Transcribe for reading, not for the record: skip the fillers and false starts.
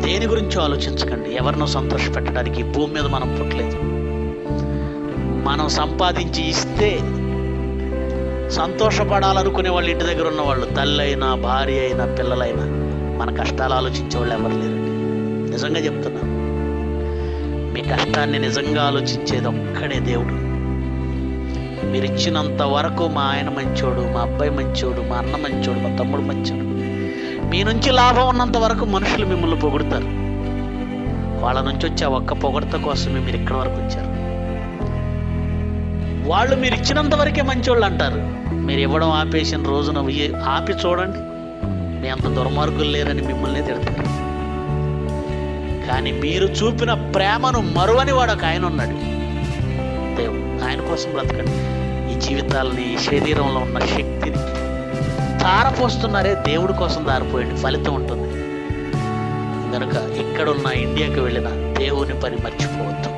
దేని గురించి ఆలోచించకండి. ఎవరినో సంతోష పెట్టడానికి ఈ భూమి మీద మనం పుట్టలేదు. మనం సంపాదించి ఇస్తే సంతోషపడాలనుకునే వాళ్ళు ఇంటి దగ్గర ఉన్నవాళ్ళు, తల్లి అయినా భార్య అయినా పిల్లలైనా, మన కష్టాలు ఆలోచించే వాళ్ళు ఎవరు లేరండి. నిజంగా చెప్తున్నాను, మీ కష్టాన్ని నిజంగా ఆలోచించేది ఒక్కడే దేవుడు. మీరు ఇచ్చినంత వరకు మా ఆయన మంచోడు, మా అబ్బాయి మంచోడు, మా అన్న మంచోడు, మా తమ్ముడు మంచోడు. మీ నుంచి లాభం ఉన్నంత వరకు మనుషులు మిమ్మల్ని పొగుడుతారు. వాళ్ళ నుంచి వచ్చే ఒక్క పొగడత కోసమే మీరు ఇక్కడి వరకు వచ్చారు. వాళ్ళు మీరు ఇచ్చినంత వరకే మంచోళ్ళు అంటారు. మీరు ఇవ్వడం ఆపేసిన రోజున ఆపి చూడండి, మీ అంత దుర్మార్గులు లేరని మిమ్మల్ని తిడతారు. కానీ మీరు చూపిన ప్రేమను మరువని వాడు ఒక ఆయన ఉన్నాడు, దేవుడు. ఆయన కోసం బ్రతకండి. ఈ జీవితాలని, ఈ శరీరంలో ఉన్న శక్తిని తారపోస్తున్నారే, దేవుడి కోసం దారిపోయండి, ఫలితం ఉంటుంది. కనుక ఇక్కడున్న ఇండియాకి వెళ్ళిన దేవుని పని మర్చిపోవద్దు.